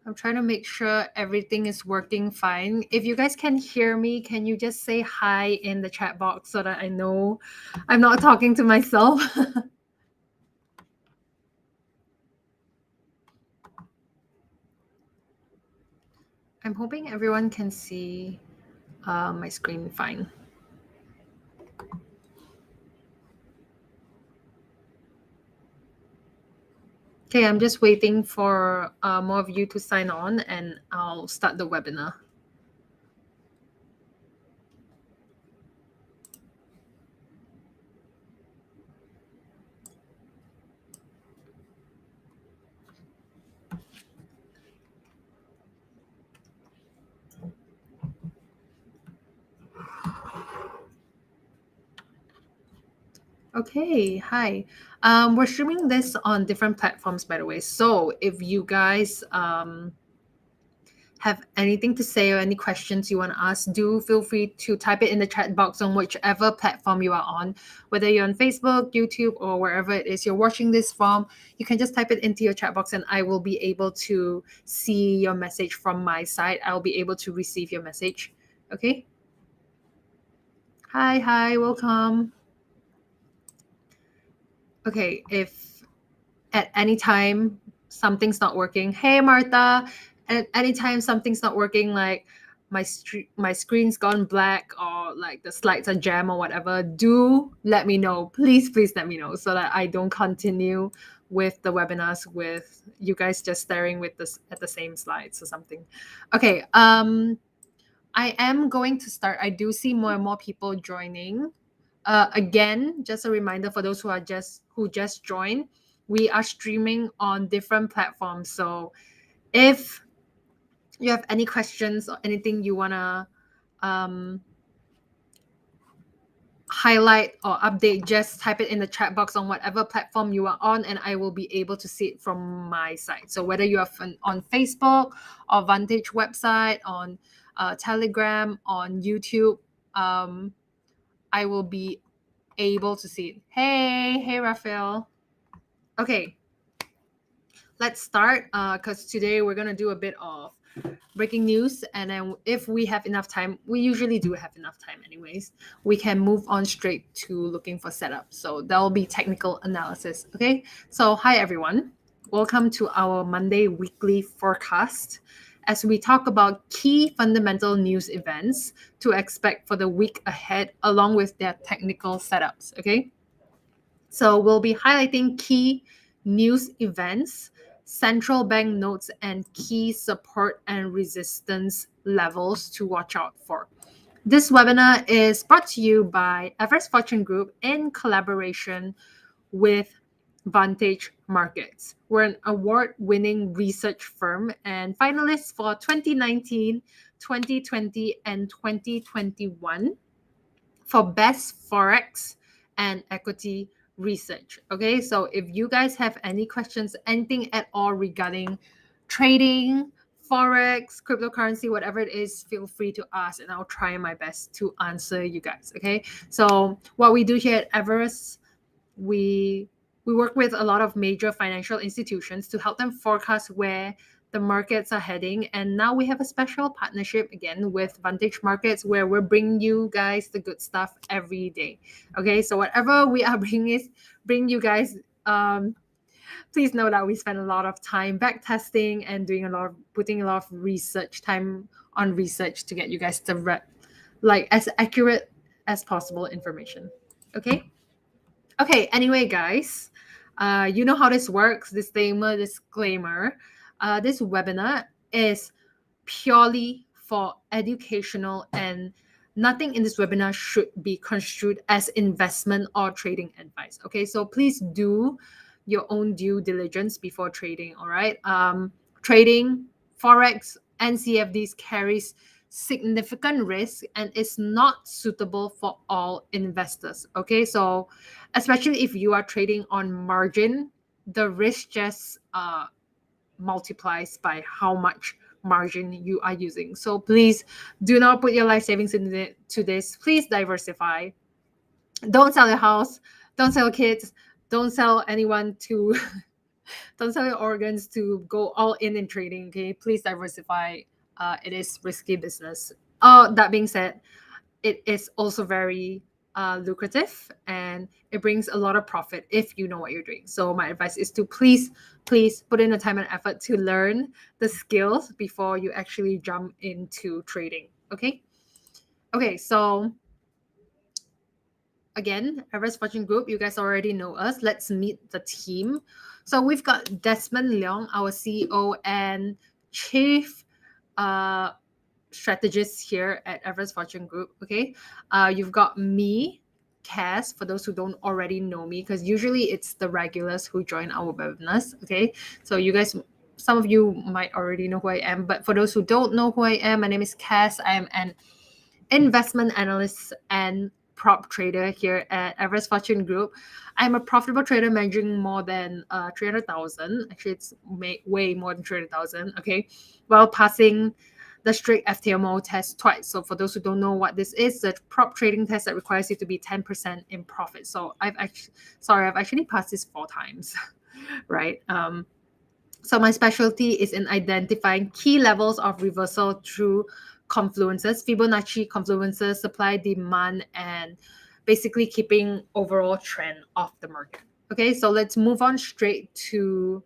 I'm trying to make sure everything is working fine. If you guys can hear me, can you just say hi in the chat box so that I know I'm not talking to myself? I'm hoping everyone can see my screen fine. Okay, I'm just waiting for more of you to sign on and I'll start the webinar. Okay, hi. We're streaming this on different platforms, by the way. So if you guys have anything to say or any questions you want to ask, do feel free to type it in the chat box on whichever platform you are on, whether you're on Facebook, YouTube, or wherever it is you're watching this from. You can just type it into your chat box and I will be able to see your message from my side. I'll be able to receive your message. Okay? Hi, welcome. Okay, if at any time something's not working, hey Martha, at any time something's not working, like my screen's gone black or like the slides are jammed or whatever, do let me know. Please let me know so that I don't continue with the webinars with you guys just staring with this at the same slides or something. Okay, I am going to start. I do see more and more people joining. Again, just a reminder for those who just joined, we are streaming on different platforms. So if you have any questions or anything you wanna um, highlight or update, just type it in the chat box on whatever platform you are on, and I will be able to see it from my side. So whether you are on Facebook or Vantage website, on Telegram, on YouTube, I will be able to see it. Hey, Raphael. Okay, let's start because today we're gonna do a bit of breaking news, and then if we have enough time, we usually do have enough time anyways, we can move on straight to looking for setup. So that will be technical analysis. Okay, so hi everyone, welcome to our Monday weekly forecast as we talk about key fundamental news events to expect for the week ahead along with their technical setups. Okay, so we'll be highlighting key news events, central bank notes, and key support and resistance levels to watch out for. This webinar is brought to you by Everest Fortune Group in collaboration with Vantage Markets. We're an award-winning research firm and finalists for 2019, 2020, and 2021 for best Forex and equity research. Okay, so if you guys have any questions, anything at all regarding trading, Forex, cryptocurrency, whatever it is, feel free to ask and I'll try my best to answer you guys. Okay, so what we do here at Everest, we work with a lot of major financial institutions to help them forecast where the markets are heading. And now we have a special partnership again with Vantage Markets where we're bringing you guys the good stuff every day. Okay, so whatever we are bring you guys, please know that we spend a lot of time back testing and putting a lot of research time on research to get you guys the like as accurate as possible information. Okay, anyway guys, you know how this works. Disclaimer. This webinar is purely for educational and nothing in this webinar should be construed as investment or trading advice. Okay, so please do your own due diligence before trading. All right, trading, Forex, and CFDs carries significant risk and is not suitable for all investors. Okay, so especially if you are trading on margin, the risk just multiplies by how much margin you are using. So please do not put your life savings into this. Please diversify. Don't sell your house. Don't sell kids. Don't sell anyone to Don't sell your organs to go all in trading. Okay, please diversify. It is risky business. That being said, it is also very lucrative, and it brings a lot of profit if you know what you're doing. So my advice is to please put in the time and effort to learn the skills before you actually jump into trading. Okay, so again, Everest Fortune Group, you guys already know us. Let's meet the team. So we've got Desmond Leong, our CEO and chief strategist here at Everest Fortune Group. Okay, you've got me, Cass, for those who don't already know me, because usually it's the regulars who join our webinars. Okay, so you guys, some of you might already know who I am, but for those who don't know who I am, my name is Cass. I am an investment analyst and prop trader here at Everest Fortune Group. I'm a profitable trader managing more than 300,000. Actually, it's way more than 300,000. Okay, while passing the strict FTMO test twice. So for those who don't know what this is, the prop trading test that requires you to be 10% in profit. So I've actually passed this 4 times, right? So my specialty is in identifying key levels of reversal through confluences, Fibonacci confluences, supply, demand, and basically keeping overall trend of the market. Okay, so let's move on straight to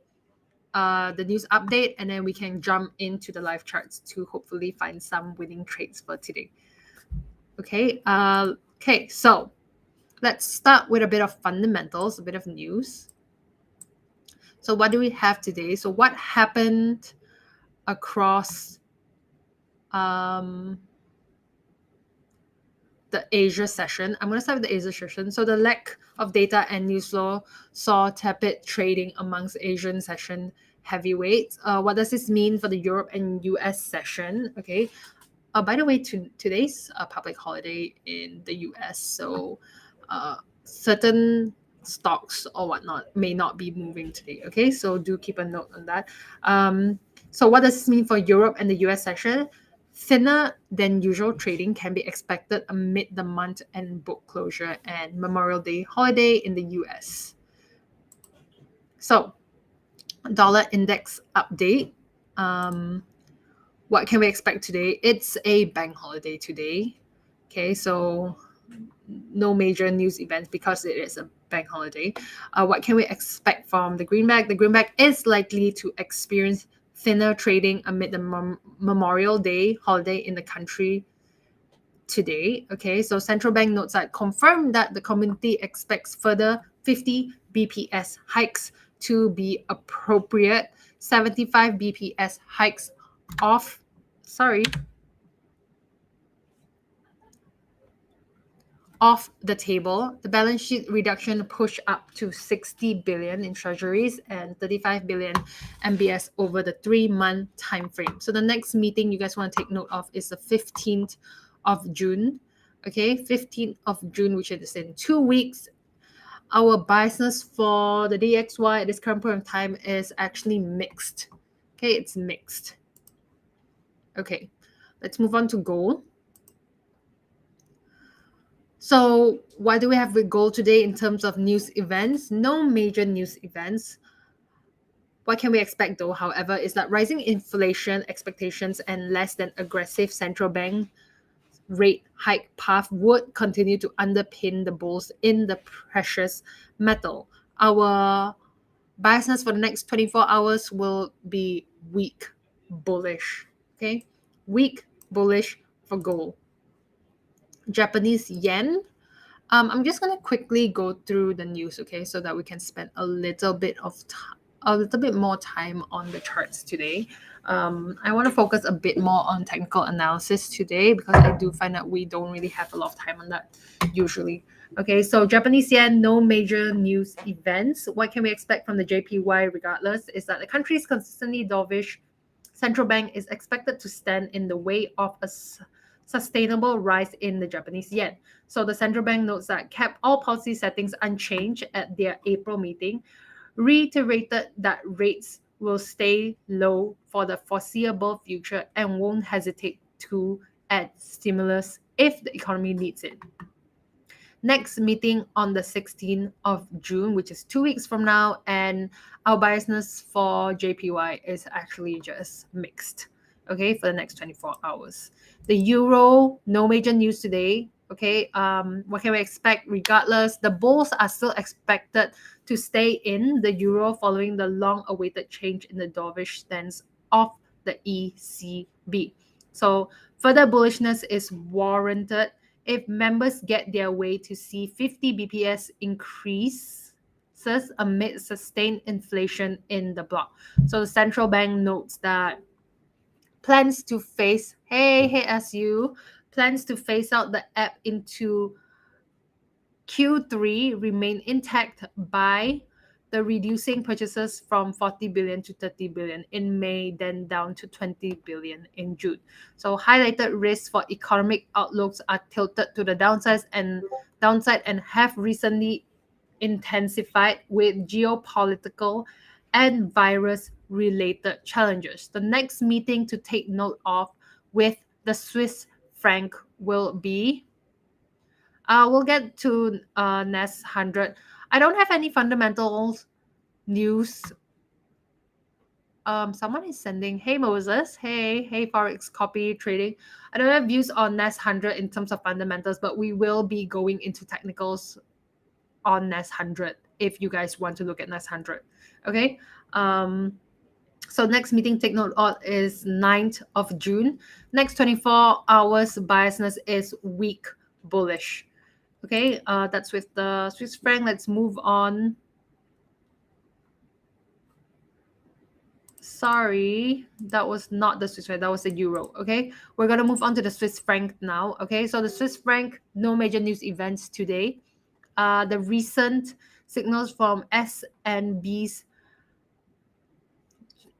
the news update, and then we can jump into the live charts to hopefully find some winning trades for today. Okay, so let's start with a bit of fundamentals, a bit of news. So what do we have today? So what happened across the Asia session? I'm going to start with the Asia session. So the lack of data and news flow saw tepid trading amongst Asian session heavyweights. What does this mean for the Europe and US session? Okay. By the way, today's a public holiday in the US, so certain stocks or whatnot may not be moving today. Okay, so do keep a note on that. So what does this mean for Europe and the US session? Thinner than usual trading can be expected amid the month and book closure and Memorial Day holiday in the US. So, dollar index update. What can we expect today? It's a bank holiday today. Okay, so no major news events because it is a bank holiday. What can we expect from the greenback? The greenback is likely to experience thinner trading amid the Memorial Day holiday in the country today. Okay, so central bank notes that confirmed that the community expects further 50 BPS hikes to be appropriate. 75 BPS hikes off the table. The balance sheet reduction pushed up to 60 billion in treasuries and 35 billion MBS over the 3-month time frame. So the next meeting you guys want to take note of is the 15th of June. Okay, 15th of June, which is in 2 weeks. Our business for the DXY at this current point of time is actually mixed. Okay, it's mixed. Okay, let's move on to gold. So what do we have with gold today in terms of news events? No major news events. What can we expect though, however, is that rising inflation expectations and less than aggressive central bank rate hike path would continue to underpin the bulls in the precious metal. Our business for the next 24 hours will be weak bullish. Okay, weak bullish for gold. Japanese yen. I'm just gonna quickly go through the news, okay, so that we can spend a little bit more time on the charts today. I want to focus a bit more on technical analysis today because I do find that we don't really have a lot of time on that usually. Okay, so Japanese yen, no major news events. What can we expect from the JPY regardless is that the country's consistently dovish central bank is expected to stand in the way of a sustainable rise in the Japanese yen. So the central bank notes that kept all policy settings unchanged at their April meeting, reiterated that rates will stay low for the foreseeable future and won't hesitate to add stimulus if the economy needs it. Next meeting on the 16th of June, which is 2 weeks from now, and our biasness for JPY is actually just mixed, okay, for the next 24 hours. The euro, no major news today, okay. What can we expect? Regardless, the bulls are still expected to stay in the euro following the long-awaited change in the dovish stance of the ECB. So further bullishness is warranted if members get their way to see 50 BPS increases amid sustained inflation in the bloc. So the central bank notes that plans to phase plans to phase out the app into Q3 remain intact by the reducing purchases from 40 billion to 30 billion in May, then down to 20 billion in June. So highlighted risks for economic outlooks are tilted to the downside and have recently intensified with geopolitical and virus related challenges. The next meeting to take note of with the Swiss franc will be we'll get to NES 100. I don't have any fundamentals news. Someone is sending, hey Moses, hey Forex copy trading. I don't have views on NES 100 in terms of fundamentals, but we will be going into technicals on NES 100 if you guys want to look at NES 100. Okay. So next meeting take note of is 9th of June. Next 24 hours biasness is weak bullish. Okay, that's with the Swiss franc. Let's move on. Sorry, that was not the Swiss franc, that was the euro. Okay, we're gonna move on to the Swiss franc now. Okay, so the Swiss franc, no major news events today. The recent signals from SNB's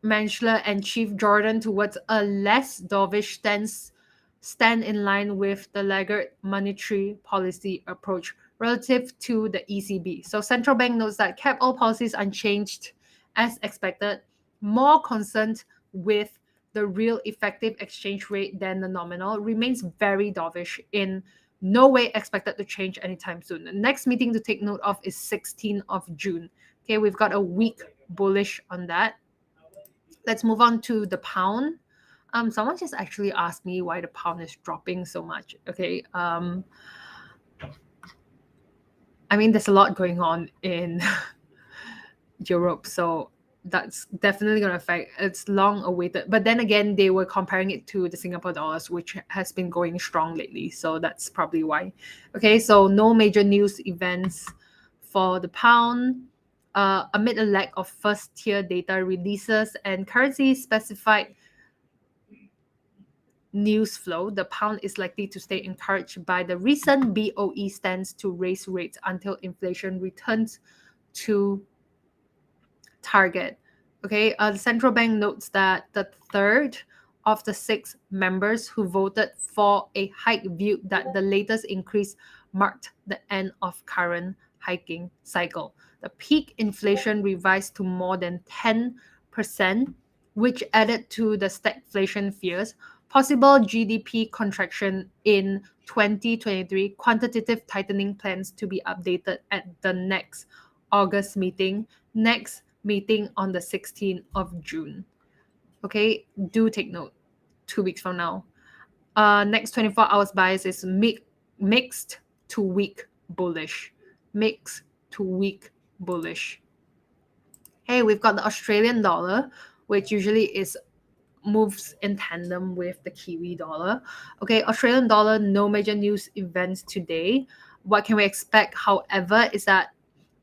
Menschler and Chief Jordan towards a less dovish stance stand in line with the laggard monetary policy approach relative to the ECB. So central bank notes that kept all policies unchanged as expected, more concerned with the real effective exchange rate than the nominal, remains very dovish, in no way expected to change anytime soon. The next meeting to take note of is 16th of June. Okay, we've got a week bullish on that. Let's move on to the pound. Someone just actually asked me why the pound is dropping so much. Okay. I mean, there's a lot going on in Europe, so that's definitely going to affect. It's long awaited, but then again, they were comparing it to the Singapore dollars, which has been going strong lately, so that's probably why. Okay, so no major news events for the pound. Amid a lack of first-tier data releases and currency-specified news flow, the pound is likely to stay encouraged by the recent BOE stance to raise rates until inflation returns to target. Okay, the central bank notes that the third of the 6 members who voted for a hike viewed that the latest increase marked the end of current hiking cycle. The peak inflation revised to more than 10%, which added to the stagflation fears. Possible GDP contraction in 2023, quantitative tightening plans to be updated at the next August meeting. Next meeting on the 16th of June. Okay, do take note. 2 weeks from now. Next 24 hours bias is mixed to weak bullish. Mixed to weak bullish. Hey, we've got the Australian dollar, which usually moves in tandem with the Kiwi dollar. Okay, Australian dollar, no major news events today. What can we expect, however, is that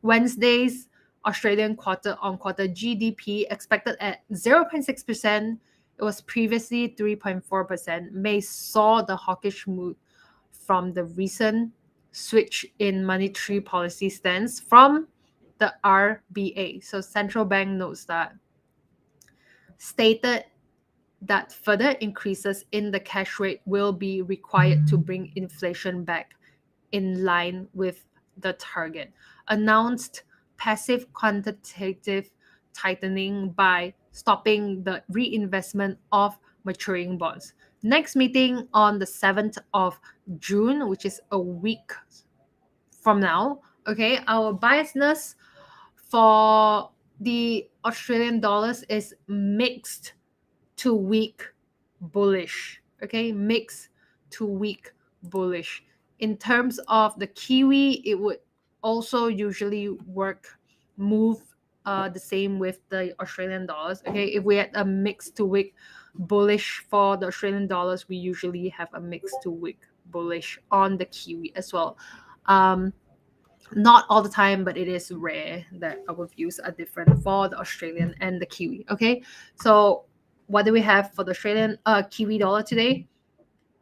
Wednesday's Australian quarter-on-quarter GDP expected at 0.6%. It was previously 3.4%. May saw the hawkish mood from the recent switch in monetary policy stance from the RBA. So central bank notes that stated that further increases in the cash rate will be required to bring inflation back in line with the target. Announced passive quantitative tightening by stopping the reinvestment of maturing bonds. Next meeting on the 7th of June, which is a week from now. Okay, our biasness for the Australian dollars is mixed to weak bullish. Okay, mixed to weak bullish. In terms of the Kiwi, it would also usually move the same with the Australian dollars. Okay, if we had a mixed to weak bullish for the Australian dollars, we usually have a mixed to weak bullish on the Kiwi as well. Not all the time, but it is rare that our views are different for the Australian and the Kiwi. Okay, so what do we have for the Australian Kiwi dollar today?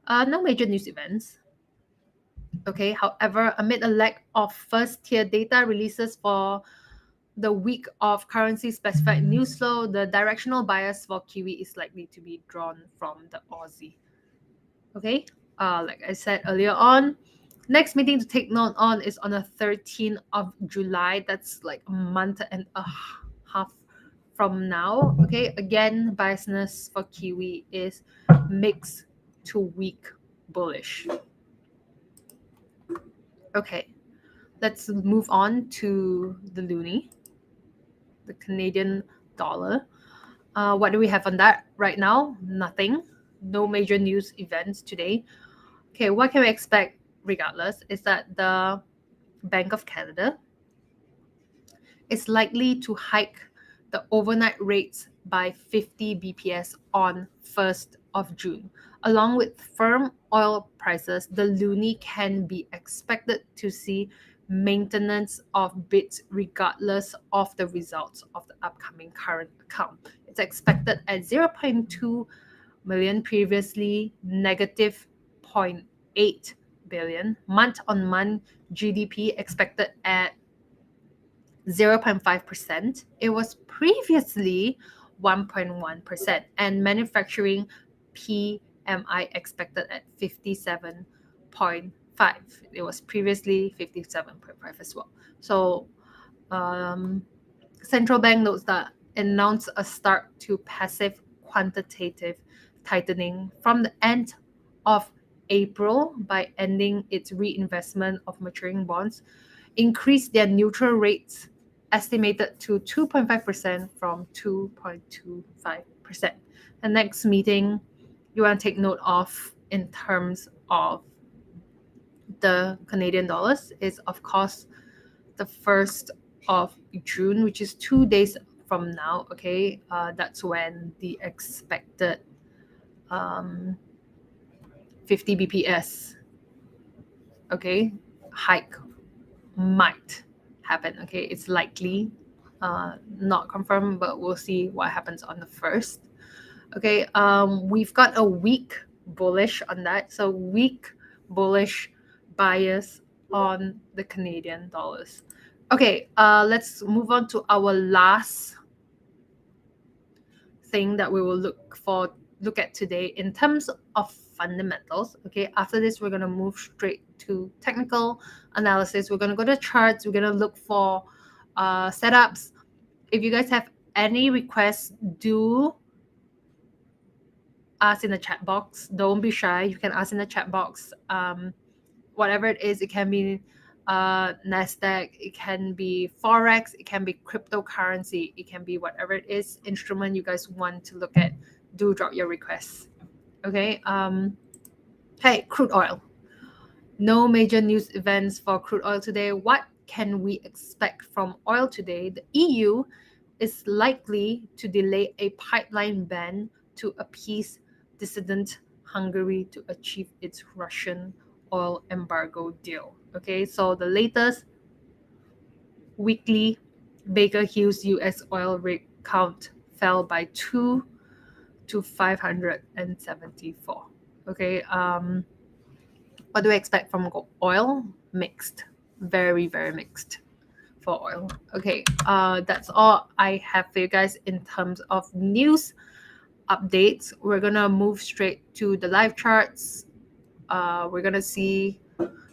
No major news events. Okay, however, amid a lack of first tier data releases for the week of currency specified news flow, the directional bias for Kiwi is likely to be drawn from the Aussie. Okay, like I said earlier on, next meeting to take note on is on the 13th of July. That's like a month and a half from now. Okay, again, biasness for Kiwi is mixed to weak bullish. Okay, let's move on to the loonie, the Canadian dollar. What do we have on that right now? Nothing. No major news events today. Okay, what can we expect regardless is that the Bank of Canada is likely to hike the overnight rates by 50 BPS on 1st of June. Along with firm oil prices, the loonie can be expected to see maintenance of bids regardless of the results of the upcoming current account. It's expected at 0.2 million, previously negative 0.8 billion. Month-on-month GDP expected at 0.5%. It was previously 1.1%, and manufacturing PMI expected at 57.5. It was previously 57.5 as well. So central bank notes that announced a start to passive quantitative tightening from the end of April by ending its reinvestment of maturing bonds, increased their neutral rates estimated to 2.5% from 2.25%. The next meeting you want to take note of in terms of the Canadian dollars is, of course, the 1st of June, which is 2 days from now. Okay, that's when the expected 50 BPS hike might happen. Okay, it's likely, not confirmed, but we'll see what happens on the 1st. Okay, we've got a weak bullish on that, so weak bullish bias on the Canadian dollars. Okay, let's move on to our last thing that we will look at today in terms of fundamentals. Okay, after this we're going to move straight to technical analysis. We're going to go to charts. We're going to look for setups. If you guys have any requests, do ask in the chat box. Don't be shy. You can ask in the chat box. Whatever it is, it can be Nasdaq, it can be Forex, it can be cryptocurrency, it can be whatever it is, instrument you guys want to look at. Do drop your requests. Okay. Hey, crude oil. No major news events for crude oil today. What can we expect from oil today? The EU is likely to delay a pipeline ban to appease dissident Hungary to achieve its Russian oil embargo deal. Okay, so the latest weekly Baker Hughes US oil rig count fell by 2 to 574. Okay, what do we expect from oil? Mixed, very, very mixed for oil. Okay, that's all I have for you guys in terms of news updates. We're gonna move straight to the live charts. We're gonna see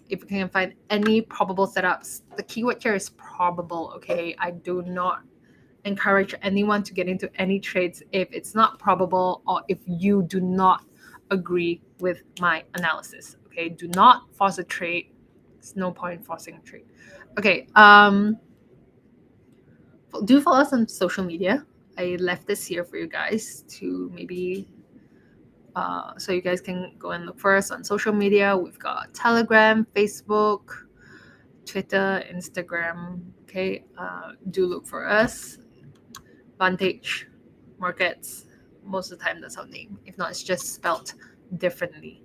if we can find any probable setups. The keyword here is probable. Okay, I do not encourage anyone to get into any trades if it's not probable or if you do not agree with my analysis. Okay, do not force a trade It's no point forcing a trade. Okay. Do follow us on social media. I left this here for you guys to maybe so you guys can go and look for us on social media. We've got Telegram, Facebook, Twitter, Instagram. Okay, do look for us. Vantage Markets. Most of the time, that's our name. If not, it's just spelt differently.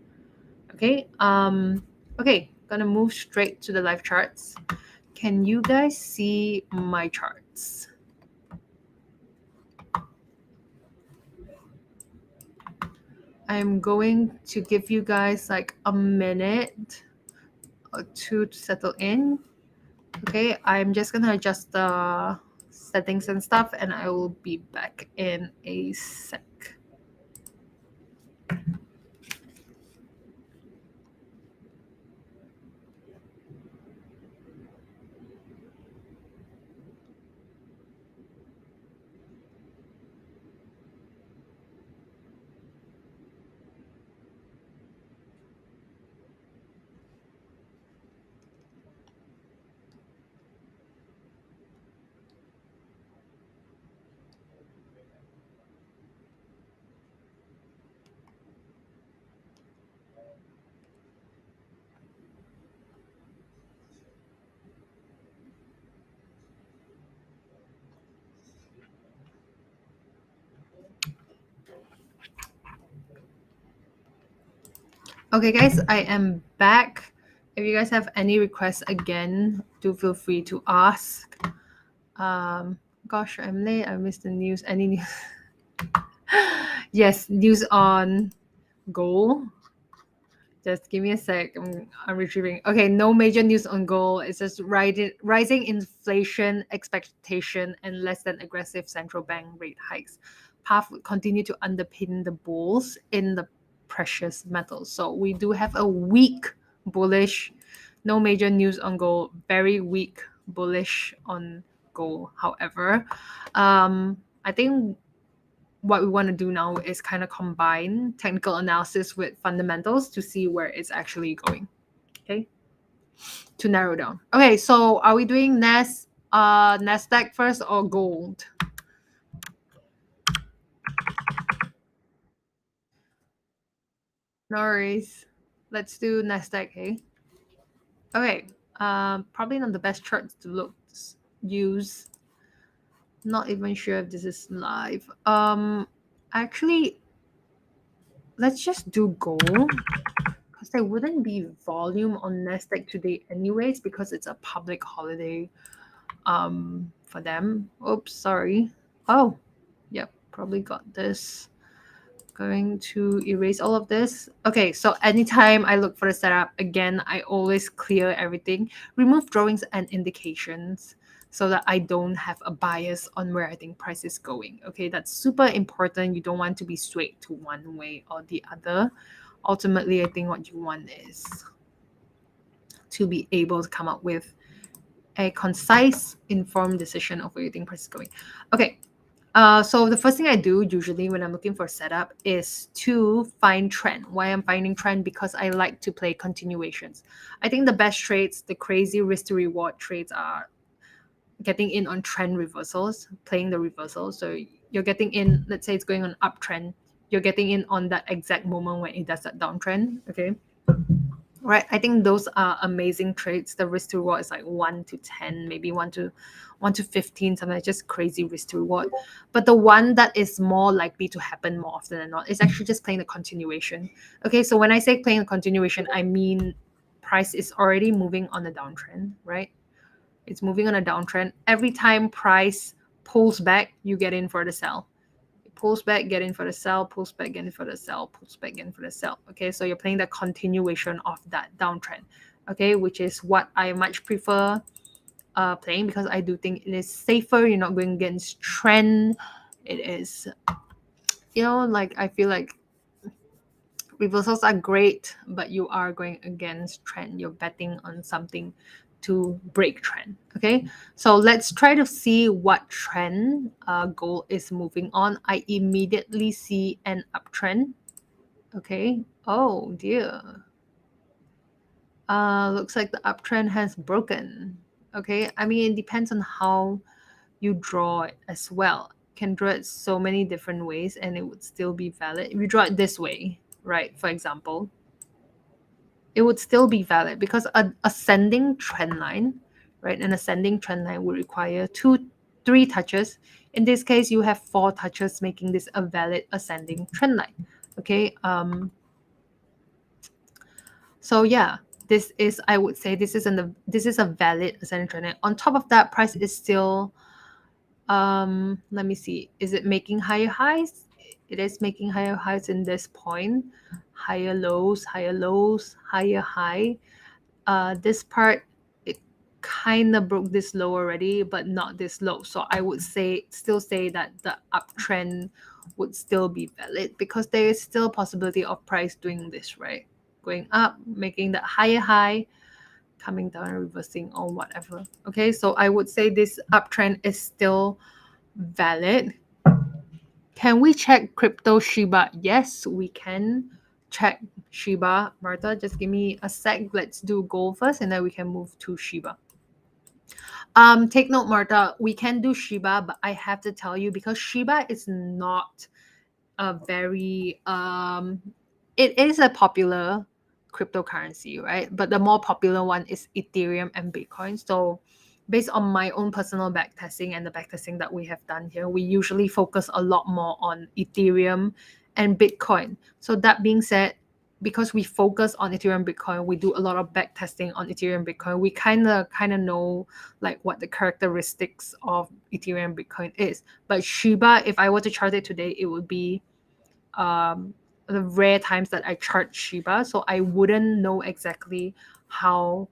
Okay. Okay. Gonna move straight to the live charts. Can you guys see my charts? I'm going to give you guys like a minute or two to settle in. Okay, I'm just gonna adjust the settings and stuff, and I will be back in a sec. Okay, guys, I am back. If you guys have any requests again, do feel free to ask. Gosh, I'm late. I missed the news. Any news? Yes, news on gold. Just give me a sec. I'm retrieving. Okay, no major news on gold. It's just rising inflation expectation and less than aggressive central bank rate hikes. Path would continue to underpin the bulls in the precious metals. So we do have a weak bullish. No major news on gold. Very weak bullish on gold. However, I think what we want to do now is kind of combine technical analysis with fundamentals to see where it's actually going. Okay. To narrow down. Okay, so are we doing Nasdaq first or gold? No worries. Let's do Nasdaq, hey? Okay. Probably not the best chart to use. Not even sure if this is live. Actually, let's just do gold. Because there wouldn't be volume on Nasdaq today anyways, because it's a public holiday for them. Oops, sorry. Oh, yep, probably got this. Going to erase all of this. Okay, so anytime I look for the setup, again, I always clear everything, remove drawings and indications so that I don't have a bias on where I think price is going. Okay, that's super important. You don't want to be swayed to one way or the other. Ultimately, I think what you want is to be able to come up with a concise, informed decision of where you think price is going. Okay, so the first thing I do usually when I'm looking for a setup is to find trend. Why I'm finding trend? Because I like to play continuations. I think the best trades, the crazy risk to reward trades are getting in on trend reversals, playing the reversal. So you're getting in, let's say it's going on uptrend, you're getting in on that exact moment when it does that downtrend. Okay. Right, I think those are amazing trades. The risk to reward is like 1 to 10, maybe 1 to 15, something like just crazy risk to reward. But the one that is more likely to happen more often than not is actually just playing the continuation. Okay, so when I say playing the continuation, I mean price is already moving on a downtrend, right? It's moving on a downtrend. Every time price pulls back, you get in for the sell. Pulls back, get in for the sell, pulls back, get in for the sell, pulls back, get in for the sell. Okay, so you're playing the continuation of that downtrend. Okay, which is what I much prefer playing, because I do think it is safer. You're not going against trend. It is, like I feel like reversals are great, but you are going against trend. You're betting on something to break trend. Okay, so let's try to see what trend gold is moving on. I immediately see an uptrend. Okay, oh dear, Looks like the uptrend has broken. Okay, I mean, it depends on how you draw it as well. Can draw it so many different ways and it would still be valid. If you draw it this way, right, for example, it would still be valid because an ascending trend line, right, an ascending trend line would require three touches. In this case, you have 4 touches, making this a valid ascending trend line. Okay. So yeah, this is, I would say, this is a valid ascending trend line. On top of that, price is still, let me see, is it making higher highs? It is making higher highs in this point, higher lows, higher high. This part, it kind of broke this low already, but not this low. So I would still say that the uptrend would still be valid because there is still possibility of price doing this, right? Going up, making that higher high, coming down, reversing, or whatever. Okay, so I would say this uptrend is still valid. Can we check crypto Shiba? Yes, we can check Shiba. Martha, just give me a sec. Let's do gold first and then we can move to Shiba. Take note, Martha, we can do Shiba, but I have to tell you, because Shiba is not a very it is a popular cryptocurrency, right? But the more popular one is Ethereum and Bitcoin. So based on my own personal backtesting and the backtesting that we have done here, we usually focus a lot more on Ethereum and Bitcoin. So that being said, because we focus on Ethereum Bitcoin, we do a lot of backtesting on Ethereum Bitcoin. We kind of know like what the characteristics of Ethereum Bitcoin is. But Shiba, if I were to chart it today, it would be the rare times that I chart Shiba. So I wouldn't know exactly how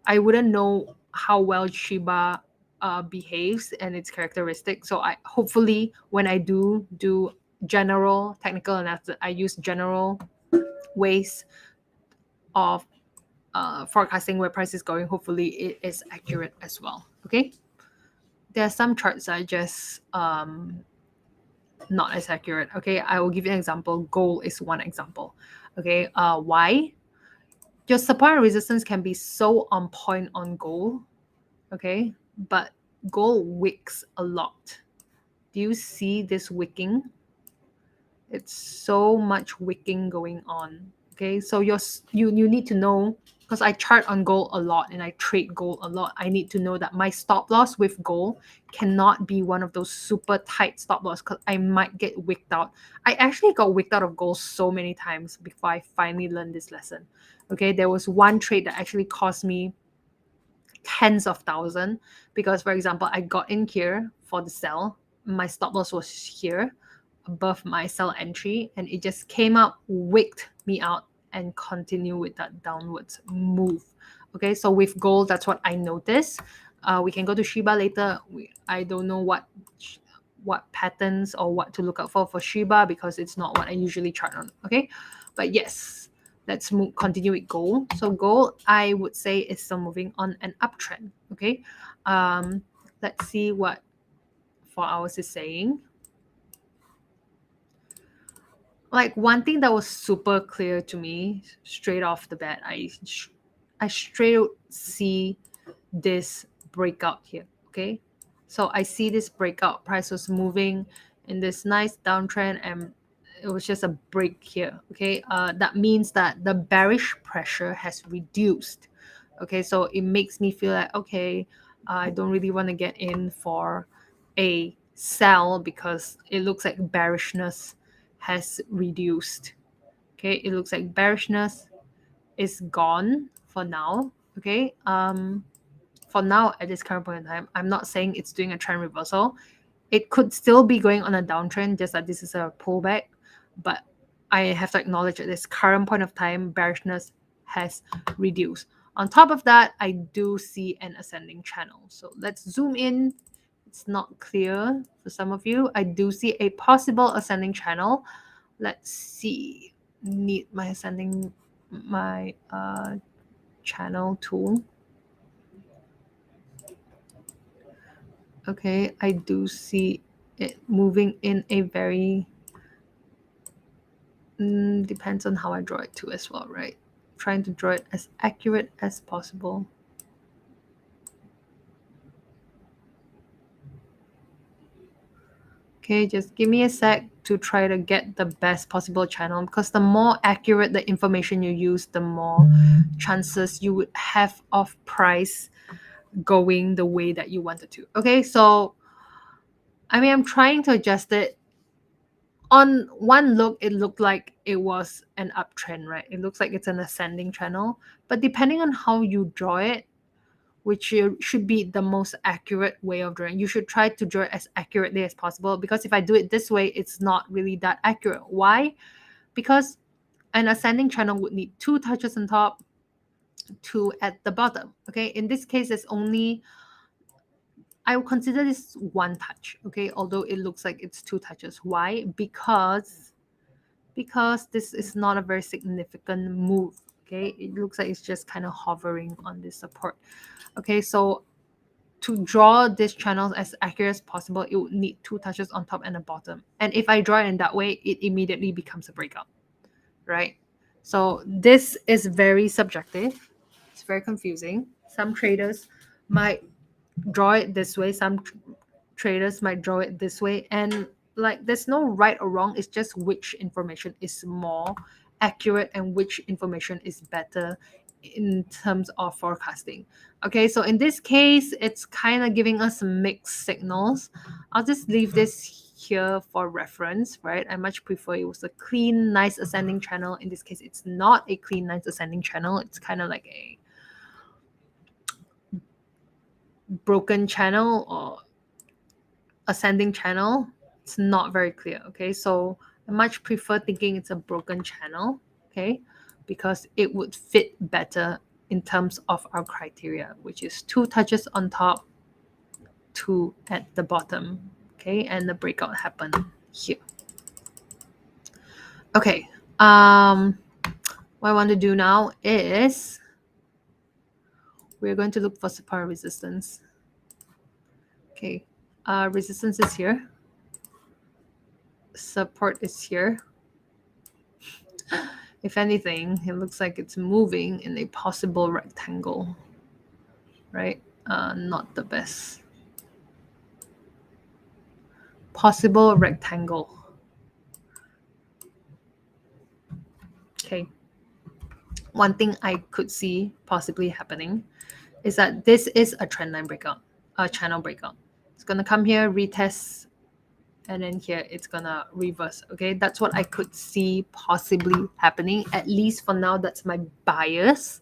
well Shiba behaves and its characteristics. So I hopefully, when I do general technical analysis, I use general ways of forecasting where price is going. Hopefully it is accurate as well. Okay, there are some charts that are just not as accurate. Okay, I will give you an example. Gold is one example. Okay, why? Your support and resistance can be so on point on gold. Okay, but gold wicks a lot. Do you see this wicking? It's so much wicking going on. Okay, so you need to know, because I chart on gold a lot and I trade gold a lot. I need to know that my stop loss with gold cannot be one of those super tight stop loss, because I might get wicked out. I actually got wicked out of gold so many times before I finally learned this lesson. Okay, there was one trade that actually cost me tens of thousands, because for example, I got in here for the sell, my stop loss was here above my sell entry, and it just came up, wicked me out, and continue with that downwards move. Okay, so with gold, that's what I noticed. We can go to Shiba later. I don't know what patterns or what to look out for Shiba, because it's not what I usually chart on. Okay, but yes, let's continue with gold. So gold, I would say, is still moving on an uptrend. Okay, let's see what 4 hours is saying. Like, one thing that was super clear to me straight off the bat, I straight see this breakout here. Okay, so I see this breakout. Price was moving in this nice downtrend, and it was just a break here. Okay, that means that the bearish pressure has reduced. Okay, so it makes me feel like, okay, I don't really want to get in for a sell, because it looks like bearishness has reduced. Okay, it looks like bearishness is gone for now. Okay, for now, at this current point in time, I'm not saying it's doing a trend reversal. It could still be going on a downtrend, just like this is a pullback. But I have to acknowledge at this current point of time, bearishness has reduced. On top of that, I do see an ascending channel. So let's zoom in. It's not clear for some of you. I do see a possible ascending channel. Let's see. Need my channel tool. Okay, I do see it moving in a very depends on how I draw it too as well, right? trying to draw it as accurate as possible. Okay, just give me a sec to try to get the best possible channel, because the more accurate the information you use, the more chances you would have of price going the way that you wanted to. Okay, so I mean, I'm trying to adjust it. On one look, it looked like it was an uptrend, right? It looks like it's an ascending channel, but depending on how you draw it, which should be the most accurate way of drawing. You should try to draw it as accurately as possible, because if I do it this way, it's not really that accurate. Why? Because an ascending channel would need 2 touches on top, 2 at the bottom. Okay, in this case, it's only, I would consider this 1 touch. Okay, although it looks like it's 2 touches. Why? Because this is not a very significant move. Okay, it looks like it's just kind of hovering on this support. Okay, so to draw this channel as accurate as possible, it would need 2 touches on top and the bottom. And if I draw it in that way, it immediately becomes a breakout, right? So this is very subjective. It's very confusing. Some traders might draw it this way. Some traders might draw it this way. And like, there's no right or wrong. It's just which information is more accurate and which information is better in terms of forecasting. Okay, so in this case, it's kind of giving us mixed signals. I'll just leave this here for reference, right? I much prefer it was a clean, nice ascending channel. In this case, it's not a clean, nice ascending channel. It's kind of like a broken channel or ascending channel. It's not very clear. Okay, so I much prefer thinking it's a broken channel. Okay, because it would fit better in terms of our criteria, which is 2 touches on top, 2 at the bottom. Okay, and the breakout happened here. Okay, what I want to do now is we're going to look for support and resistance. Okay, resistance is here, support is here. If anything, it looks like it's moving in a possible rectangle, right? Not the best. Possible rectangle. Okay. One thing I could see possibly happening is that this is a trendline breakout, a channel breakout. It's going to come here, retest, and then here it's gonna reverse. Okay, that's what I could see possibly happening. At least for now, that's my bias,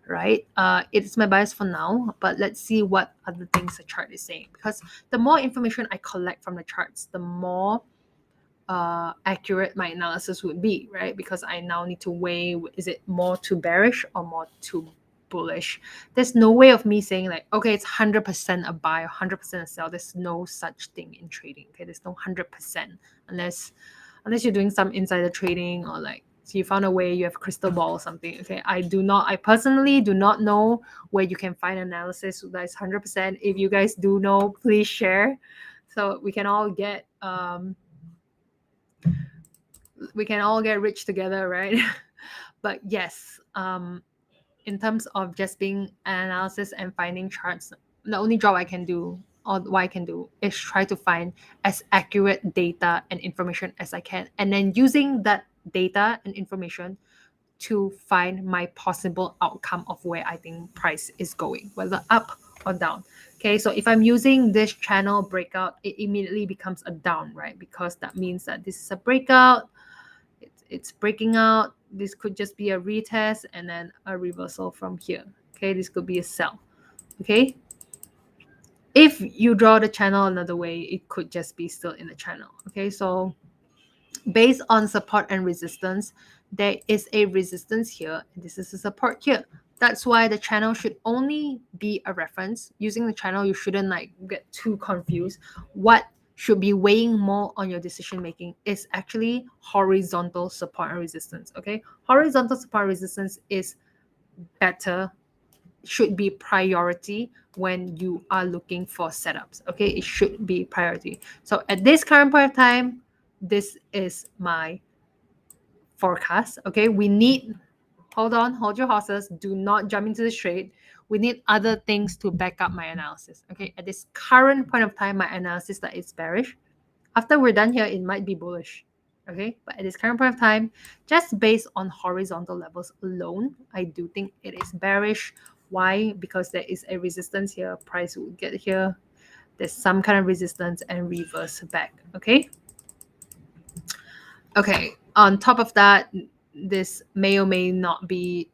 right? It's my bias for now, but let's see what other things the chart is saying, because the more information I collect from the charts, the more accurate my analysis would be, right? Because I now need to weigh, is it more too bearish or more too bullish? There's no way of me saying like, okay, it's 100% a buy or 100% a sell. There's no such thing in trading. Okay, there's no 100% unless you're doing some insider trading, or like, so you found a way, you have a crystal ball or something. Okay, I personally do not know where you can find analysis that is 100%. If you guys do know, please share, so we can all get rich together, right? But yes, in terms of just being analysis and finding charts, the only job I can do, or what I can do, is try to find as accurate data and information as I can, and then using that data and information to find my possible outcome of where I think price is going, whether up or down. Okay, so if I'm using this channel breakout, it immediately becomes a down, right? Because that means that this is a breakout, it's breaking out. This could just be a retest and then a reversal from here. Okay, this could be a sell. Okay, if you draw the channel another way, it could just be still in the channel. Okay, so based on support and resistance, there is a resistance here, and this is a support here. That's why the channel should only be a reference. Using the channel, you shouldn't like get too confused. What should be weighing more on your decision making is actually horizontal support and resistance. Okay, horizontal support and resistance is better, should be priority when you are looking for setups. Okay, it should be priority. So at this current point of time, this is my forecast. Okay, we need hold on, hold your horses. Do not jump into the trade. We need other things to back up my analysis. Okay, at this current point of time, my analysis that is bearish. After we're done here, it might be bullish. Okay, but at this current point of time, just based on horizontal levels alone, I do think it is bearish. Why? Because there is a resistance here. Price will get here. There's some kind of resistance and reverse back. Okay. Okay. On top of that, this may or may not be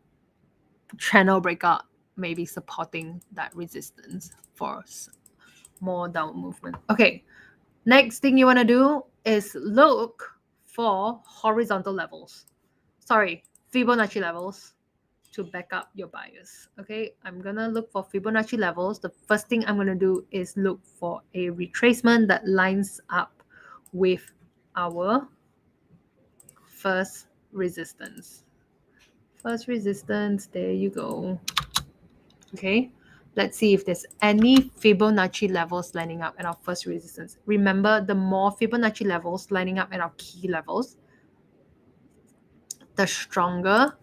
channel breakout, maybe supporting that resistance for more down movement. Okay. Next thing you want to do is look for horizontal levels. Sorry, Fibonacci levels to back up your bias. Okay, I'm gonna look for Fibonacci levels. The first thing I'm gonna do is look for a retracement that lines up with our first resistance. First resistance, there you go. Okay, let's see if there's any Fibonacci levels lining up at our first resistance. Remember, the more Fibonacci levels lining up at our key levels, the stronger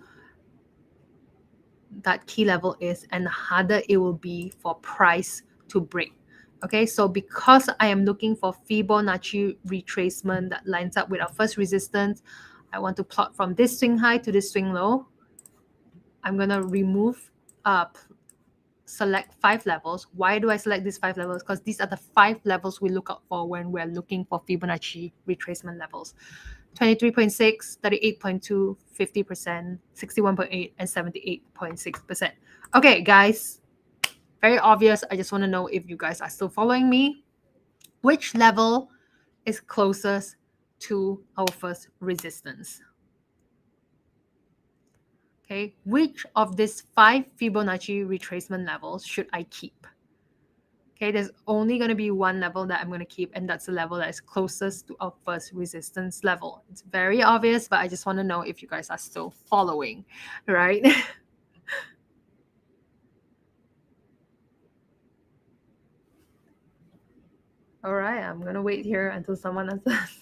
that key level is and the harder it will be for price to break. Okay, so because I am looking for Fibonacci retracement that lines up with our first resistance, I want to plot from this swing high to this swing low. I'm going to select 5 levels. Why do I select these 5 levels? Because these are the 5 levels we look out for when we're looking for Fibonacci retracement levels. 23.6, 38.2, 50%, 61.8, and 78.6%. Okay, guys, very obvious. I just want to know if you guys are still following me. Which level is closest to our first resistance? Okay, which of these 5 Fibonacci retracement levels should I keep? Okay, there's only going to be one level that I'm going to keep, and that's the level that is closest to our first resistance level. It's very obvious, but I just want to know if you guys are still following, right? All right, I'm going to wait here until someone answers.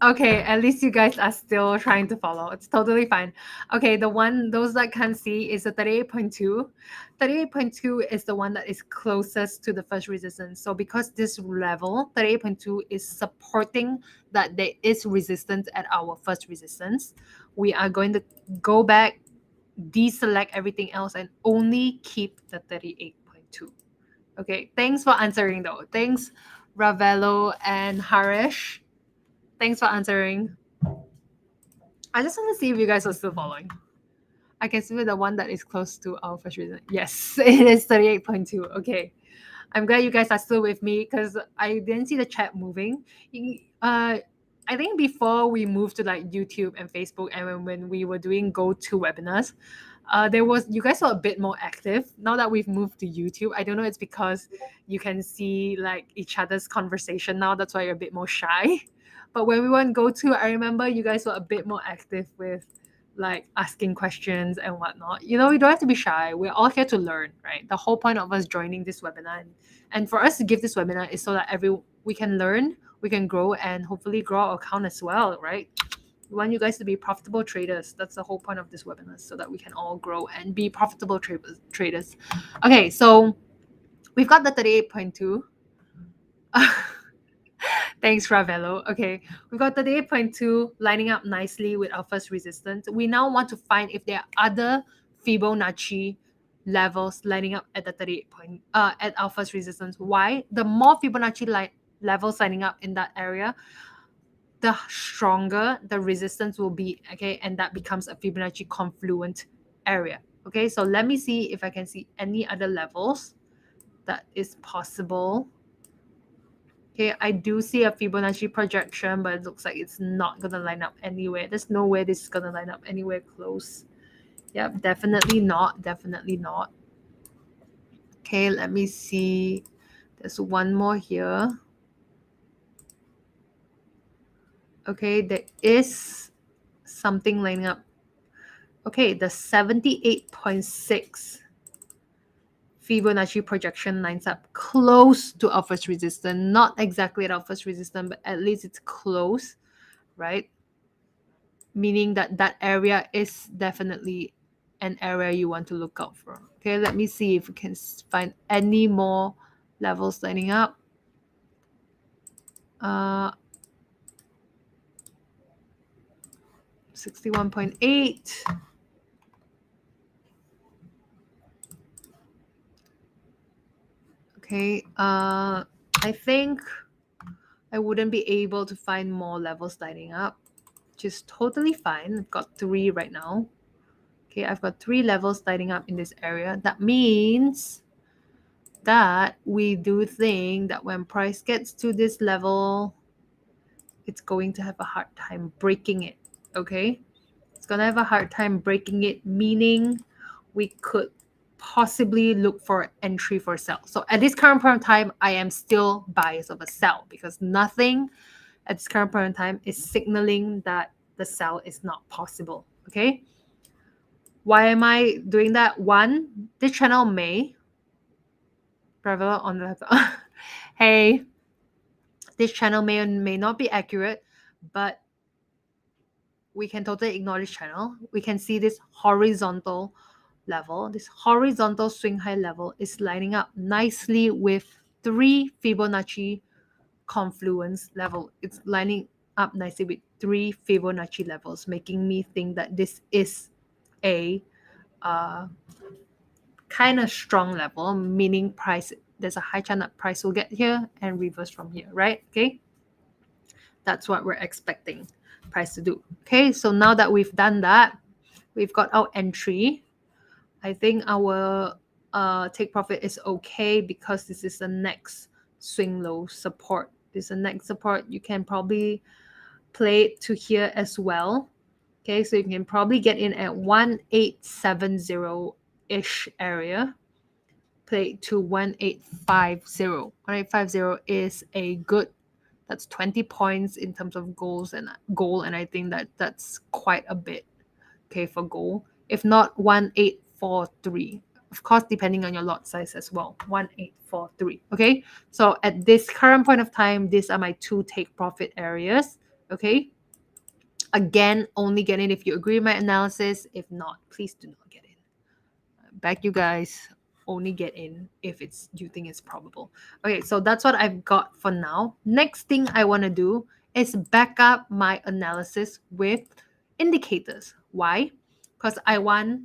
Okay, at least you guys are still trying to follow. It's totally fine. Okay, those that can't see is the 38.2. 38.2 is the one that is closest to the first resistance. So because this level, 38.2, is supporting that there is resistance at our first resistance, we are going to go back, deselect everything else, and only keep the 38.2. Okay, thanks for answering though. Thanks, Ravello and Harish. Thanks for answering. I just want to see if you guys are still following. I can see the one that is close to our first reason. Yes, it is 38.2. Okay. I'm glad you guys are still with me because I didn't see the chat moving. I think before we moved to like YouTube and Facebook and when we were doing go-to webinars, you guys were a bit more active. Now that we've moved to YouTube, I don't know, it's because you can see like each other's conversation now. That's why you're a bit more shy. But when we went go-to, I remember you guys were a bit more active with like asking questions and whatnot. You know, we don't have to be shy. We're all here to learn, right? The whole point of us joining this webinar and for us to give this webinar is so that we can learn, we can grow, and hopefully grow our account as well, right? We want you guys to be profitable traders. That's the whole point of this webinar, so that we can all grow and be profitable traders. Okay, so we've got the 38.2. Thanks, Ravello. Okay, we've got the 38.2 lining up nicely with our first resistance. We now want to find if there are other Fibonacci levels lining up at the 38 point at our first resistance. Why? The more Fibonacci levels lining up in that area, the stronger the resistance will be. Okay, and that becomes a Fibonacci confluent area. Okay, so let me see if I can see any other levels that is possible. Okay, I do see a Fibonacci projection, but it looks like it's not going to line up anywhere. There's no way this is going to line up anywhere close. Yep, definitely not. Definitely not. Okay, let me see. There's one more here. Okay, there is something lining up. Okay, the 78.6 Fibonacci projection lines up close to our first resistance. Not exactly at our first resistance, but at least it's close, right? Meaning that that area is definitely an area you want to look out for. Okay, let me see if we can find any more levels lining up. 61.8. Okay, I think I wouldn't be able to find more levels lining up, which is totally fine. I've got 3 right now. Okay, I've got 3 levels lighting up in this area. That means that we do think that when price gets to this level, it's going to have a hard time breaking it. Okay, it's going to have a hard time breaking it, meaning we could possibly look for entry for sell. So at this current point in time, I am still biased of a sell because nothing at this current point in time is signaling that the sell is not possible. Okay, why am I doing that? One, this channel may travel on the hey, this channel may or may not be accurate, but we can totally ignore this channel. We can see this horizontal level. This horizontal swing high level is lining up nicely with 3 Fibonacci confluence level. It's lining up nicely with 3 Fibonacci levels, making me think that this is a kind of strong level, meaning price, there's a high chance that price will get here and reverse from here, right? Okay, that's what we're expecting price to do. Okay, so now that we've done that, we've got our entry. I think our take profit is okay because this is the next swing low support. This is the next support. You can probably play it to here as well. Okay, so you can probably get in at 1870-ish area. Play it to 1850. 1850 is a good, that's 20 points in terms of goal, and I think that that's quite a bit, okay, for goal. If not 1843, of course, depending on your lot size as well. 1843. Okay, so at this current point of time, these are my 2 take profit areas. Okay, again, only get in if you agree with my analysis. If not, please do not get in. Back you guys, only get in if it's you think it's probable. Okay, so that's what I've got for now. Next thing I want to do is back up my analysis with indicators. Why? Because I want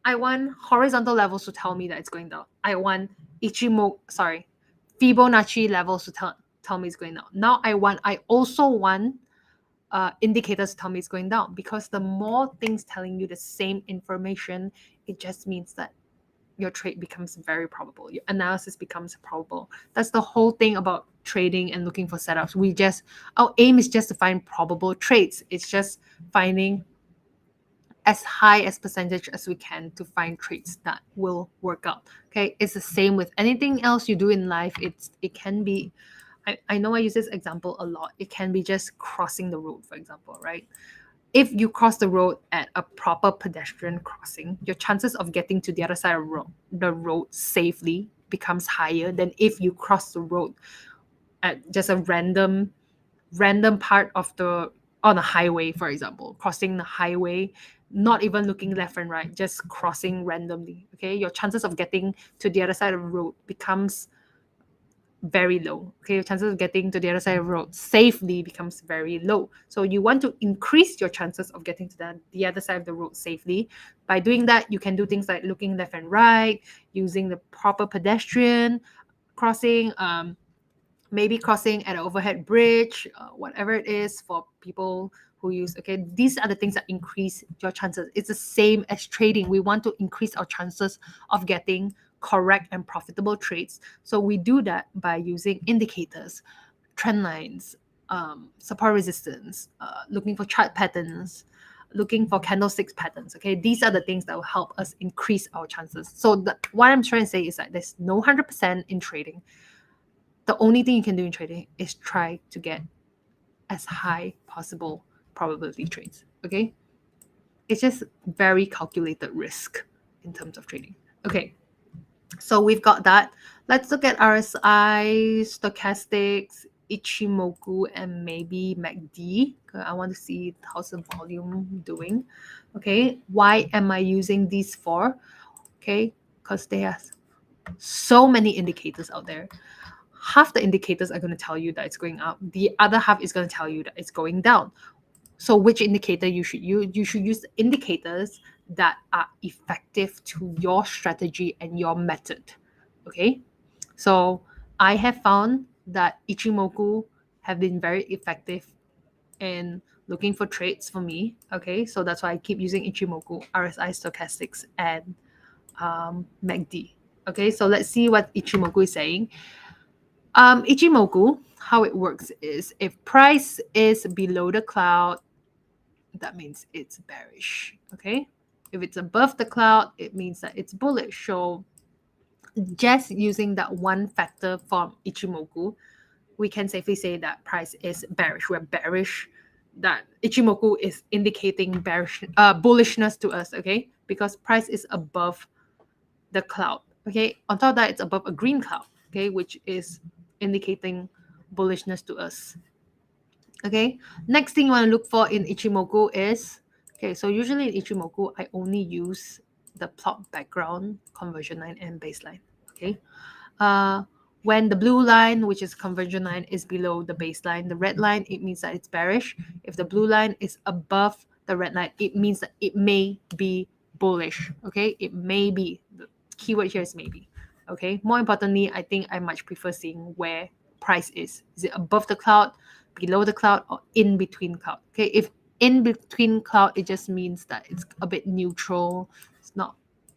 horizontal levels to tell me that it's going down. I want Fibonacci levels to tell me it's going down. Now I also want indicators to tell me it's going down, because the more things telling you the same information, it just means that your trade becomes very probable. Your analysis becomes probable. That's the whole thing about trading and looking for setups. Our aim is just to find probable trades. It's just finding as high as percentage as we can to find trades that will work out. Okay, it's the same with anything else you do in life. It can be, I know I use this example a lot. It can be just crossing the road, for example, right? If you cross the road at a proper pedestrian crossing, your chances of getting to the other side of the road safely becomes higher than if you cross the road at just a random part of on a highway, for example, crossing the highway, not even looking left and right, just crossing randomly. Okay, your chances of getting to the other side of the road becomes very low. Okay, your chances of getting to the other side of the road safely becomes very low. So you want to increase your chances of getting to the other side of the road safely. By doing that, you can do things like looking left and right, using the proper pedestrian crossing, maybe crossing at an overhead bridge, whatever it is for people who use, okay, these are the things that increase your chances. It's the same as trading. We want to increase our chances of getting correct and profitable trades. So we do that by using indicators, trend lines, support resistance, looking for chart patterns, looking for candlesticks patterns. Okay, these are the things that will help us increase our chances. So what I'm trying to say is that there's no 100% in trading. The only thing you can do in trading is try to get as high possible probability trades. Okay, it's just very calculated risk in terms of trading. Okay, so we've got that. Let's look at RSI, stochastics, Ichimoku, and maybe MACD. I want to see how's the volume doing. Okay, why am I using these for? Okay, because they have so many indicators out there. Half the indicators are going to tell you that it's going up. The other half is going to tell you that it's going down. So which indicator you should use? You should use indicators that are effective to your strategy and your method. Okay, so I have found that Ichimoku have been very effective in looking for trades for me. Okay, so that's why I keep using Ichimoku, RSI, stochastics, and MACD. Okay, so let's see what Ichimoku is saying. Ichimoku, how it works is if price is below the cloud, that means it's bearish. Okay, if it's above the cloud, it means that it's bullish. So just using that one factor from Ichimoku, we can safely say that price is bearish. We're bearish. That Ichimoku is indicating bullishness to us. Okay, because price is above the cloud. Okay, on top of that, it's above a green cloud. Okay, which is indicating bullishness to us. Okay, next thing you want to look for in Ichimoku is, okay, so usually in Ichimoku, I only use the plot background, conversion line, and baseline. Okay, when the blue line, which is conversion line, is below the baseline, the red line, it means that it's bearish. If the blue line is above the red line, it means that it may be bullish. Okay, it may be. The keyword here is maybe. Okay, more importantly, I think I much prefer seeing where price is. Is it above the cloud, below the cloud, or in between cloud? Okay, if in between cloud, it just means that it's a bit neutral. It's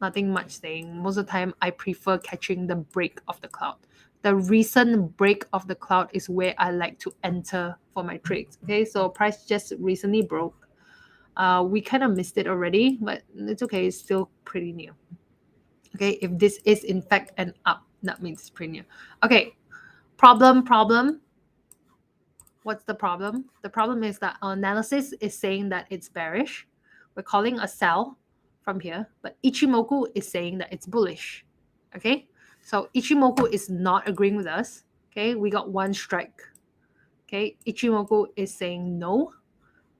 nothing much saying. Most of the time, I prefer catching the break of the cloud. The recent break of the cloud is where I like to enter for my trades. Okay, so price just recently broke. We kind of missed it already, but it's okay. It's still pretty new. Okay, if this is in fact an up, that means it's pretty new. Okay, problem. What's the problem? The problem is that our analysis is saying that it's bearish. We're calling a sell from here, but Ichimoku is saying that it's bullish. Okay, so Ichimoku is not agreeing with us. Okay, we got one strike. Okay, Ichimoku is saying no.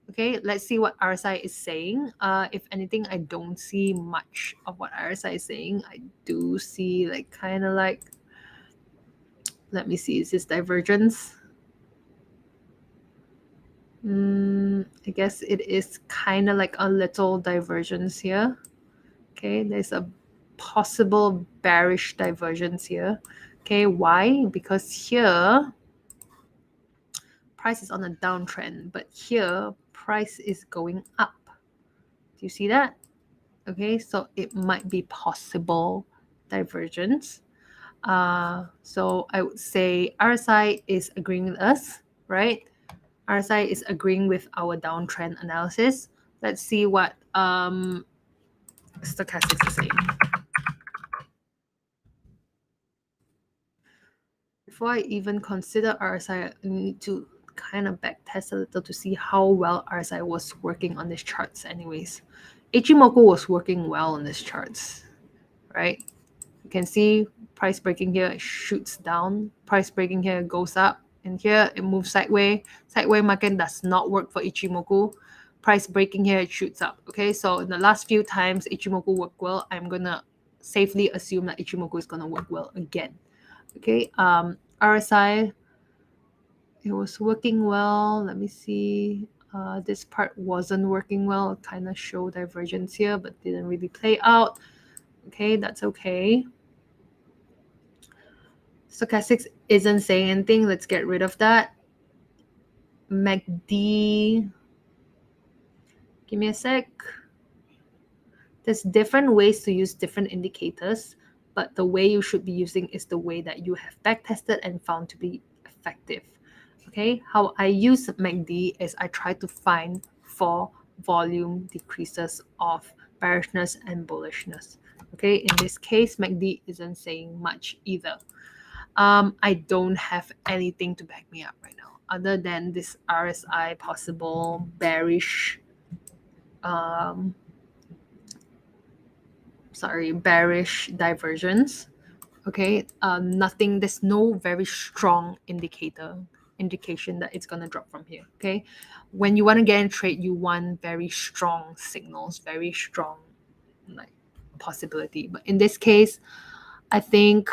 Okay, let's see what RSI is saying. If anything, I don't see much of what RSI is saying. I do see like kind of like, let me see, is this divergence? I guess it is kind of like a little divergence here. Okay, there's a possible bearish divergence here. Okay, why? Because here price is on a downtrend, but here price is going up. Do you see that? Okay, so it might be possible divergence. So I would say RSI is agreeing with us, right? RSI is agreeing with our downtrend analysis. Let's see what stochastics is saying. Before I even consider RSI, I need to kind of back test a little to see how well RSI was working on these charts anyways. Ichimoku was working well on these charts, right? You can see price breaking here, it shoots down. Price breaking here, goes up. And here, it moves sideways. Sideways market does not work for Ichimoku. Price breaking here, it shoots up. Okay, so in the last few times Ichimoku worked well, I'm going to safely assume that Ichimoku is going to work well again. Okay, RSI, it was working well. Let me see. This part wasn't working well. It kind of showed divergence here, but didn't really play out. Okay, that's okay. Stochastics isn't saying anything. Let's get rid of that. MACD. Give me a sec. There's different ways to use different indicators, but the way you should be using is the way that you have backtested and found to be effective. Okay, how I use MACD is I try to find 4 volume decreases of bearishness and bullishness. Okay, in this case, MACD isn't saying much either. I don't have anything to back me up right now other than this RSI possible bearish bearish divergence. Okay, nothing, there's no very strong indication that it's gonna drop from here. Okay, when you want to get in trade, you want very strong signals, very strong like possibility. But in this case, I think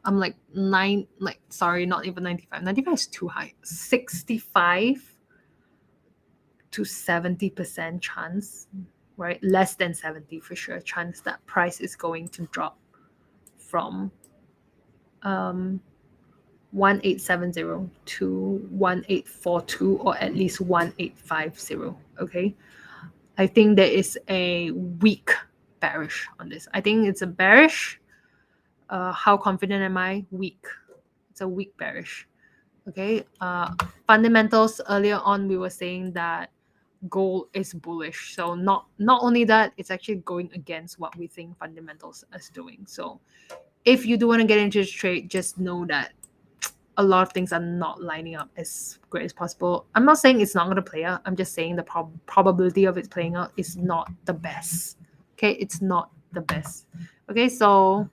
I'm like not even 95. 95 is too high. 65 to 70% chance, right? Less than 70 for sure chance that price is going to drop from 1870 to 1842 or at least 1850. Okay, I think there is a weak bearish on this. I think it's a bearish. How confident am I? Weak. It's a weak bearish. Okay, fundamentals, earlier on we were saying that gold is bullish, so not only that, it's actually going against what we think fundamentals is doing. So if you do want to get into this trade, just know that a lot of things are not lining up as great as possible. I'm not saying it's not going to play out. I'm just saying the probability of it playing out is not the best. Okay, it's not the best. Okay, so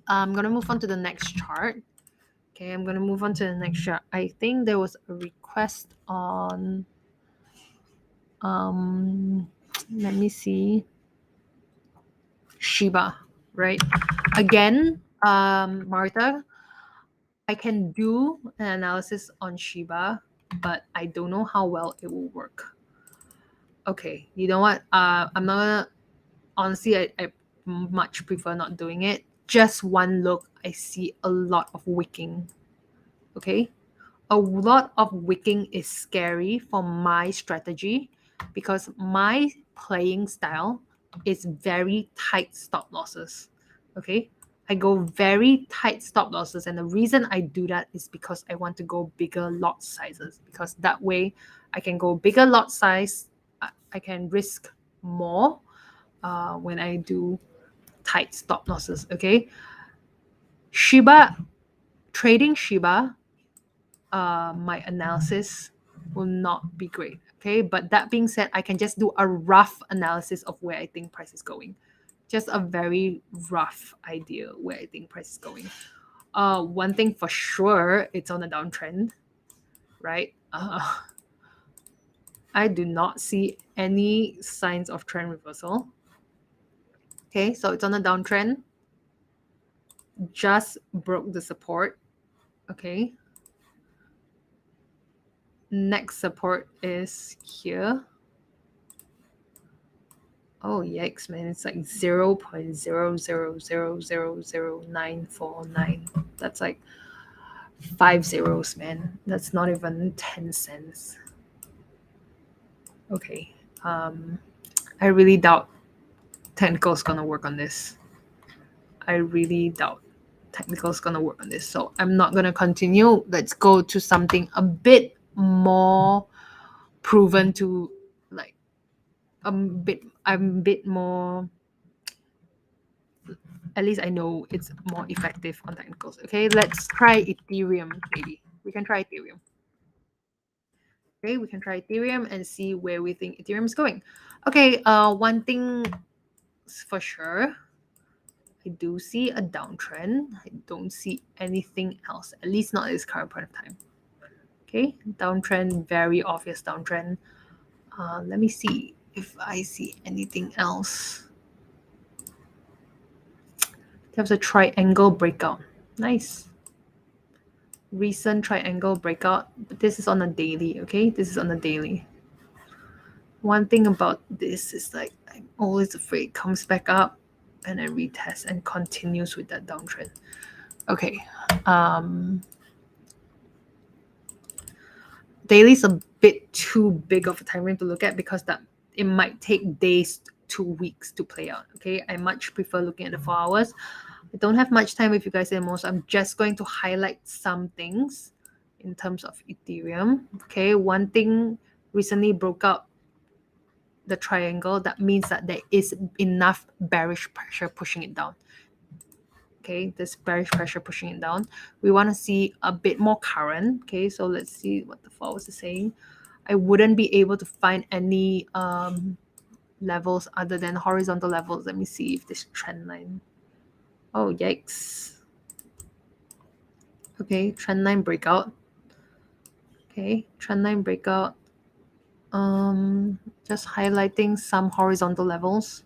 I'm going to move on to the next chart. Okay, I'm going to move on to the next chart. I think there was a request on let me see, Shiba, right? Again, Martha, I can do an analysis on Shiba, but I don't know how well it will work. Okay, you know what? I'm not gonna, honestly, I much prefer not doing it. Just one look, I see a lot of wicking. Okay, a lot of wicking is scary for my strategy because my playing style is very tight stop losses. Okay, I go very tight stop losses, and the reason I do that is because I want to go bigger lot sizes, because that way I can go bigger lot size. I can risk more when I do tight stop losses. Okay, trading Shiba, my analysis will not be great. Okay, but that being said, I can just do a rough analysis of where I think price is going. Just a very rough idea where I think price is going. One thing for sure, it's on a downtrend, right? I do not see any signs of trend reversal. Okay, so it's on a downtrend. Just broke the support. Okay. Next support is here. Oh, yikes, man. It's like 0.000000949. That's like 5 zeros, man. That's not even 10 cents. Okay. I really doubt technical's gonna work on this. I really doubt technical's gonna work on this. So I'm not gonna continue. Let's go to something a bit more proven to, like, I'm a bit more, at least I know it's more effective on technicals. Okay, let's try Ethereum. Maybe we can try Ethereum. Okay, we can try Ethereum and see where we think Ethereum is going. Okay, one thing for sure, I do see a downtrend. I don't see anything else, at least not at this current point of time. Okay, downtrend, very obvious downtrend. Let me see if I see anything else. There's a triangle breakout. Nice. Recent triangle breakout, but this is on a daily. Okay, this is on a daily. One thing about this is, like, I'm always afraid it comes back up and then retest and continues with that downtrend. Okay, daily's a bit too big of a time frame to look at because that it might take days to weeks to play out. Okay, I much prefer looking at the 4 hours. I don't have much time with you guys anymore, so I'm just going to highlight some things in terms of Ethereum. Okay, one thing recently broke out the triangle. That means that there is enough bearish pressure pushing it down. Okay, this bearish pressure pushing it down. We want to see a bit more current. Okay, so let's see what the 4 hours is saying. I wouldn't be able to find any levels other than horizontal levels. Let me see if this trend line. Oh, yikes. Okay, trend line breakout. Okay, trend line breakout. Just highlighting some horizontal levels.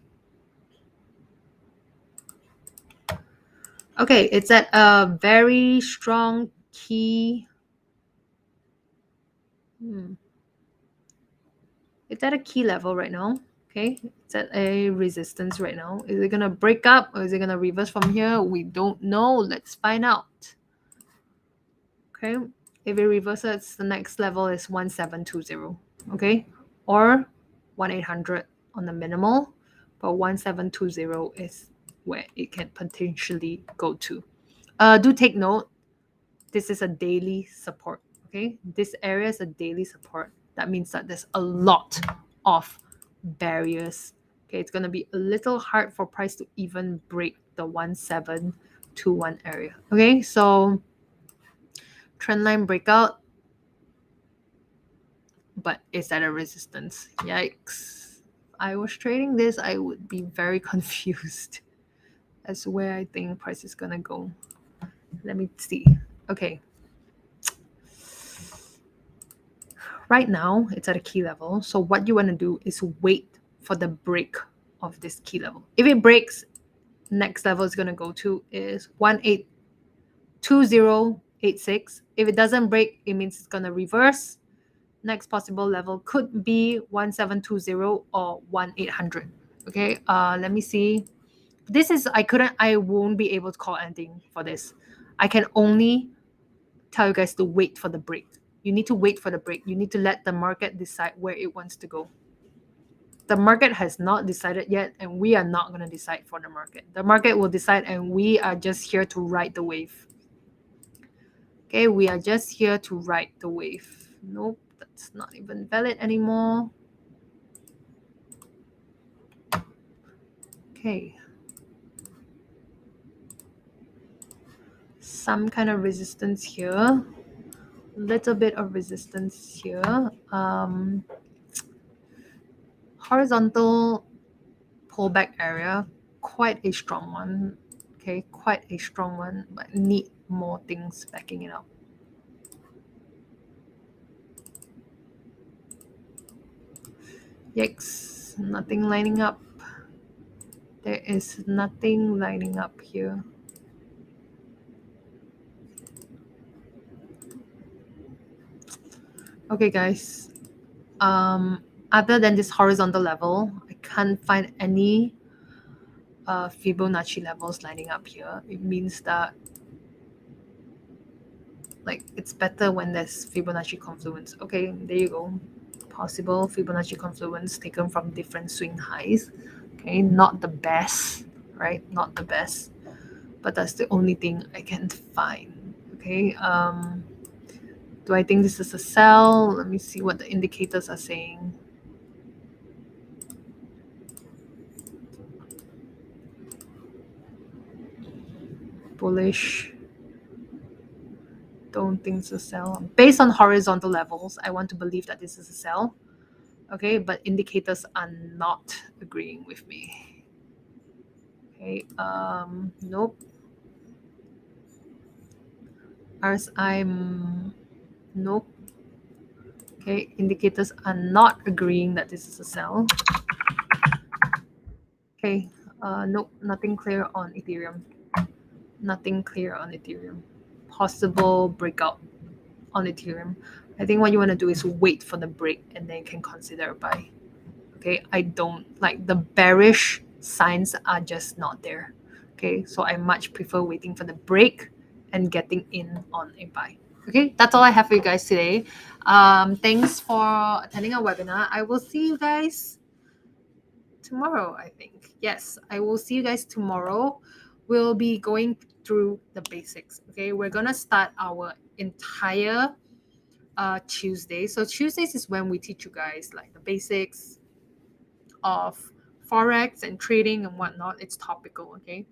Okay, it's at a very strong key. It's at a key level right now. Okay, it's at a resistance right now. Is it gonna break up or is it gonna reverse from here? We don't know. Let's find out. Okay, if it reverses, the next level is 1720. Okay, or 1800 on the minimal, but 1720 is where it can potentially go to. Do take note, this is a daily support. Okay, this area is a daily support. That means that there's a lot of barriers. Okay, it's going to be a little hard for price to even break the 1721 area. Okay, so trendline breakout, but it's at a resistance. Yikes. If I was trading this, I would be very confused as to where I think price is going to go. Let me see. Okay. Right now, it's at a key level. So what you want to do is wait for the break of this key level. If it breaks, next level is going to go to is 182086. If it doesn't break, it means it's going to reverse. Next possible level could be 1720 or 1800. Okay, let me see. This is, I won't be able to call anything for this. I can only tell you guys to wait for the break. You need to wait for the break. You need to let the market decide where it wants to go. The market has not decided yet, and we are not going to decide for the market. The market will decide, and we are just here to ride the wave. Okay, we are just here to ride the wave. Nope, that's not even valid anymore. Okay. Some kind of resistance here. Little bit of resistance here. Horizontal pullback area, quite a strong one. Okay, quite a strong one, but need more things backing it up. Yikes, nothing lining up. There is nothing lining up here. Okay, guys. Other than this horizontal level, I can't find any Fibonacci levels lining up here. It means that like it's better when there's Fibonacci confluence. Okay, there you go. Possible Fibonacci confluence taken from different swing highs. Okay, not the best, right? Not the best, but that's the only thing I can find. Okay, do I think this is a sell? Let me see what the indicators are saying. Bullish. Don't think it's a sell. Based on horizontal levels, I want to believe that this is a sell. Okay, but indicators are not agreeing with me. Okay, nope. RSI, nope. Okay, indicators are not agreeing that this is a sell. Okay, nope, nothing clear on Ethereum. Nothing clear on Ethereum. Possible breakout on Ethereum. I think what you want to do is wait for the break and then you can consider a buy. Okay, I don't like the bearish signs are just not there. Okay, so I much prefer waiting for the break and getting in on a buy. Okay, that's all I have for you guys today. Thanks for attending our webinar. I will see you guys tomorrow, I think. Yes, I will see you guys tomorrow. We'll be going through the basics. Okay, we're gonna start our entire Tuesday. So Tuesdays is when we teach you guys like the basics of Forex and trading and whatnot. It's topical, okay?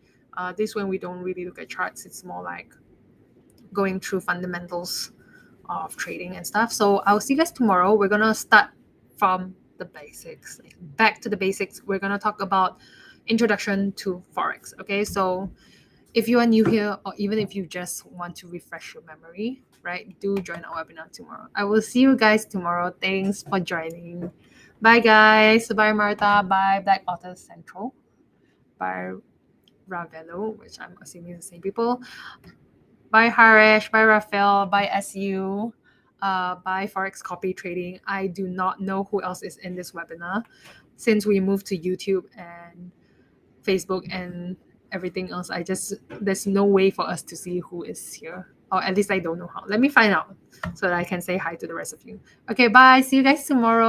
This when we don't really look at charts. It's more like going through fundamentals of trading and stuff. So I'll see you guys tomorrow. We're gonna start from the basics, like back to the basics. We're gonna talk about introduction to Forex. Okay, so if you are new here, or even if you just want to refresh your memory, right, do join our webinar tomorrow. I will see you guys tomorrow. Thanks for joining. Bye, guys. Bye, Martha. Bye, Black Otter Central. Bye, Ravello, which I'm assuming is the same people. Bye, Harish. Bye, Rafael. Bye, SU. Bye, Forex Copy Trading. I do not know who else is in this webinar since we moved to YouTube and Facebook and everything else. There's no way for us to see who is here. Or at least I don't know how. Let me find out so that I can say hi to the rest of you. Okay, bye. See you guys tomorrow.